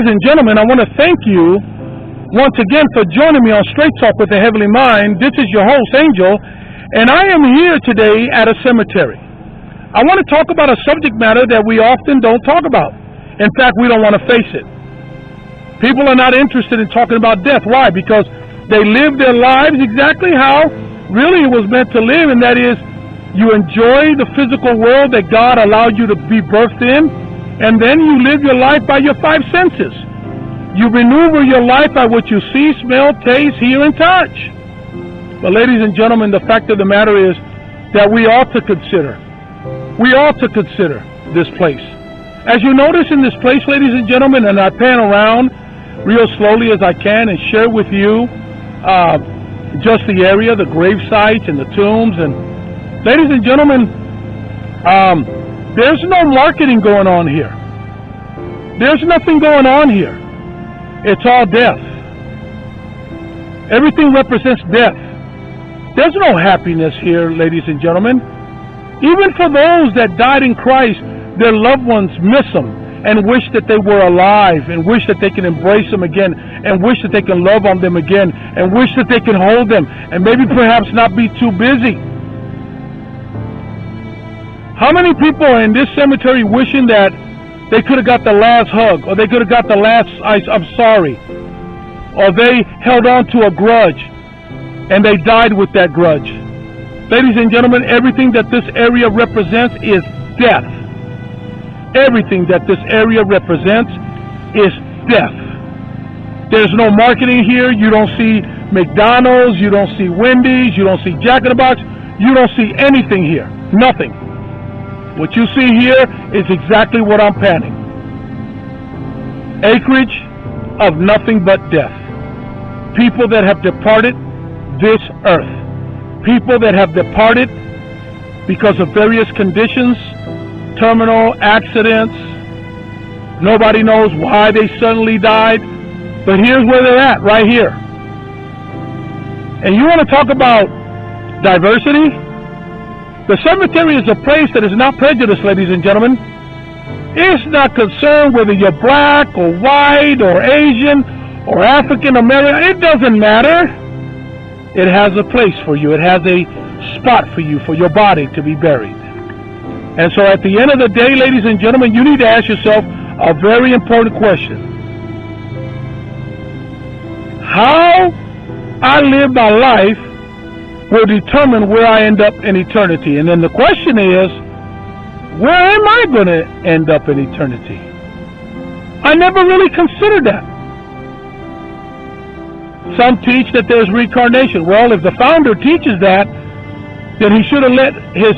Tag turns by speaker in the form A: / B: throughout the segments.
A: Ladies and gentlemen, I want to thank you once again for joining me on Straight Talk with the Heavenly Mind. This is your host, Angel, and I am here today at a cemetery. I want to talk about a subject matter that we often don't talk about. In fact, we don't want to face it. People are not interested in talking about death. Why? Because they live their lives exactly how really it was meant to live, and that is you enjoy the physical world that God allowed you to be birthed in, and then you live your life by your five senses. You maneuver your life by what you see, smell, taste, hear, and touch. But ladies and gentlemen, the fact of the matter is that we ought to consider this place. As you notice in this place, ladies and gentlemen, and I pan around real slowly as I can and share with you just the area, the grave sites and the tombs. And ladies and gentlemen, there's no marketing going on here. There's nothing going on here. It's all death. Everything represents death. There's no happiness here, ladies and gentlemen. Even for those that died in Christ, their loved ones miss them and wish that they were alive and wish that they can embrace them again and wish that they can love on them again and wish that they can hold them and maybe perhaps not be too busy. How many people are in this cemetery wishing that they could have got the last hug, or they could have got the last I'm sorry, or they held on to a grudge and they died with that grudge? Ladies and gentlemen, everything that this area represents is death. Everything that this area represents is death. There's no marketing here. You don't see McDonald's, you don't see Wendy's, you don't see Jack in the Box, you don't see anything here. Nothing. What you see here is exactly what I'm panning. Acreage of nothing but death. People that have departed this earth. People that have departed because of various conditions, terminal accidents. Nobody knows why they suddenly died, but here's where they're at, right here. And you want to talk about diversity? The cemetery is a place that is not prejudiced, ladies and gentlemen. It's not concerned whether you're black or white or Asian or African American. It doesn't matter. It has a place for you. It has a spot for you, for your body to be buried. And so at the end of the day, ladies and gentlemen, you need to ask yourself a very important question. How I live my life will determine where I end up in eternity. And then the question is, where am I going to end up in eternity? I never really considered that. Some teach that there's reincarnation. Well, if the founder teaches that, then he should have let his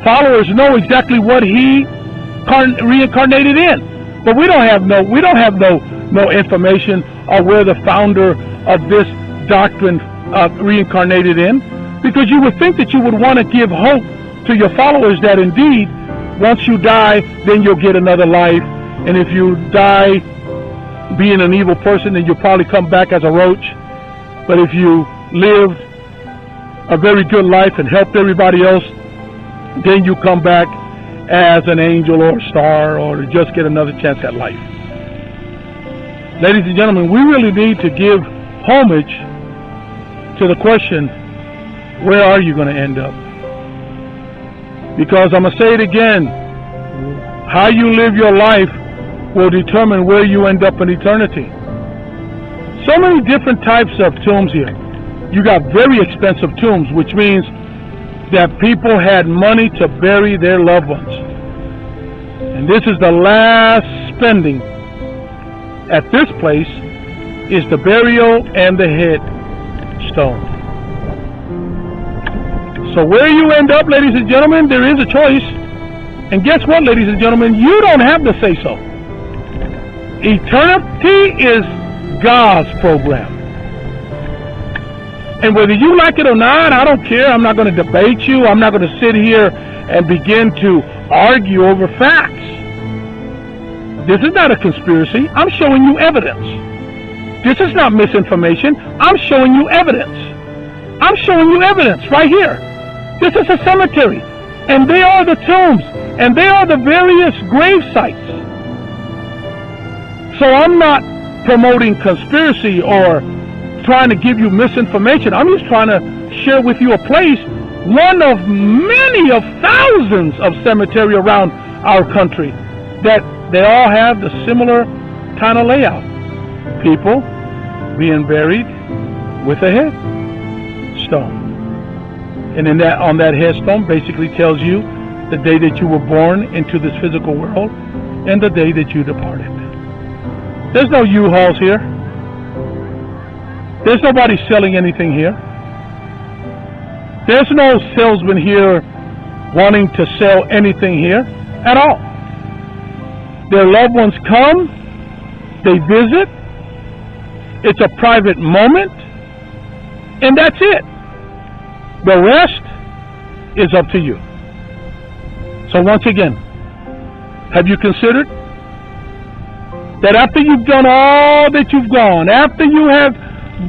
A: followers know exactly what he reincarnated in. But we don't have no information on where the founder of this doctrine reincarnated in, because you would think that you would want to give hope to your followers that indeed once you die, then you'll get another life, and if you die being an evil person, then you'll probably come back as a roach. But if you lived a very good life and helped everybody else, then you come back as an angel or a star, or just get another chance at life. Ladies and gentlemen, we really need to give homage to the question, where are you going to end up? Because I'm going to say it again, how you live your life will determine where you end up in eternity. So many different types of tombs here. You got very expensive tombs, which means that people had money to bury their loved ones. And this is the last spending at this place, is the burial and the headstone. So where you end up, ladies and gentlemen, there is a choice. And guess what, ladies and gentlemen? You don't have to say so. Eternity is God's program. And whether you like it or not, I don't care. I'm not going to debate you. I'm not going to sit here and begin to argue over facts. This is not a conspiracy. I'm showing you evidence. This is not misinformation. I'm showing you evidence. I'm showing you evidence right here. This is a cemetery, and they are the tombs, and they are the various grave sites. So I'm not promoting conspiracy or trying to give you misinformation. I'm just trying to share with you a place, one of many of thousands of cemeteries around our country, that they all have the similar kind of layout. People being buried with a headstone. And in that, on that headstone basically tells you the day that you were born into this physical world and the day that you departed. There's no U-Hauls here. There's nobody selling anything here. There's no salesman here wanting to sell anything here at all. Their loved ones come, they visit, it's a private moment, and that's it. The rest is up to you. So once again, have you considered that after you've done all that you've gone, after you have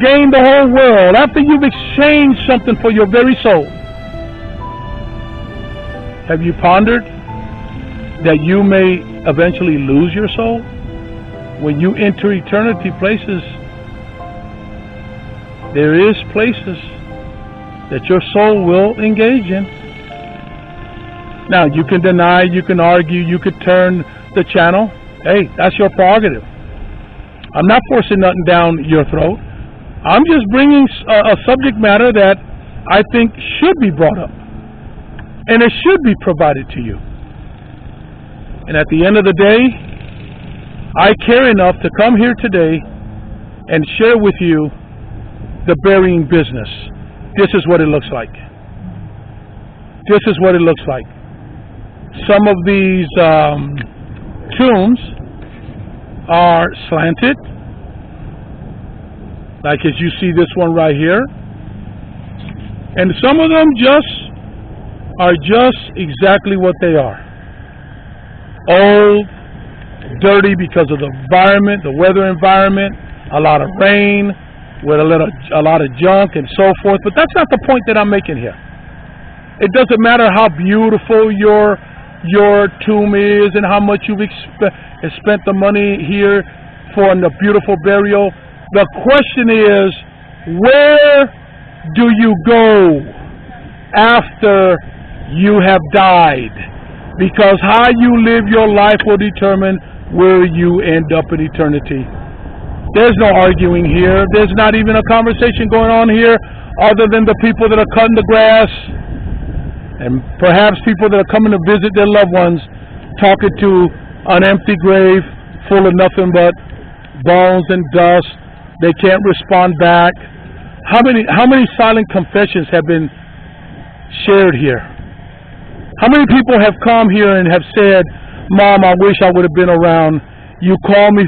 A: gained the whole world, after you've exchanged something for your very soul, have you pondered that you may eventually lose your soul? When you enter eternity places, there is places that your soul will engage in. Now, you can deny, you can argue, you could turn the channel. Hey, that's your prerogative. I'm not forcing nothing down your throat. I'm just bringing a subject matter that I think should be brought up. And it should be provided to you. And at the end of the day, I care enough to come here today and share with you the burying business. This is what it looks like. This is what it looks like. Some of these tombs are slanted, like as you see this one right here. And some of them are just exactly what they are. Old, dirty because of the environment, the weather environment, a lot of rain, with a lot of junk and so forth. But that's not the point that I'm making here. It doesn't matter how beautiful your tomb is and how much you've spent the money here for a beautiful burial. The question is, where do you go after you have died? Because how you live your life will determine where you end up in eternity. There's no arguing here. There's not even a conversation going on here other than the people that are cutting the grass and perhaps people that are coming to visit their loved ones, talking to an empty grave full of nothing but bones and dust. They can't respond back. How many silent confessions have been shared here? How many people have come here and have said, "Mom, I wish I would have been around. You called me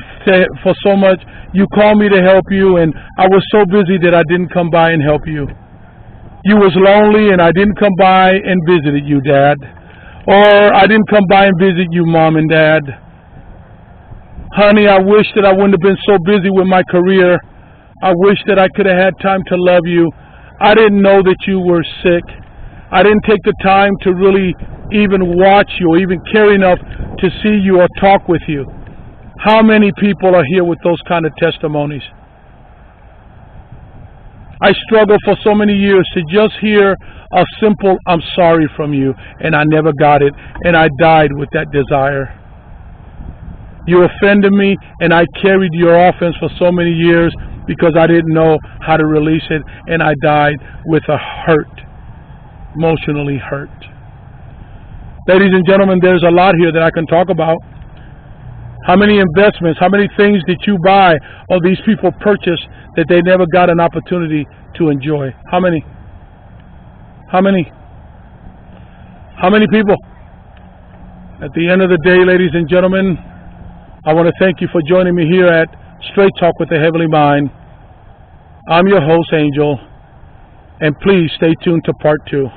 A: for so much. You called me to help you, and I was so busy that I didn't come by and help you. You was lonely, and I didn't come by and visited you, Dad. Or I didn't come by and visit you, Mom and Dad. Honey, I wish that I wouldn't have been so busy with my career. I wish that I could have had time to love you. I didn't know that you were sick. I didn't take the time to really even watch you or even care enough to see you or talk with you." How many people are here with those kind of testimonies? I struggled for so many years to just hear a simple "I'm sorry" from you, and I never got it, and I died with that desire. You offended me, and I carried your offense for so many years because I didn't know how to release it, and I died with a hurt, emotionally hurt. Ladies and gentlemen, there's a lot here that I can talk about. How many investments, how many things did you buy or these people purchase that they never got an opportunity to enjoy? How many? How many? How many people? At the end of the day, ladies and gentlemen, I want to thank you for joining me here at Straight Talk with the Heavenly Mind. I'm your host, Angel, and please stay tuned to part 2.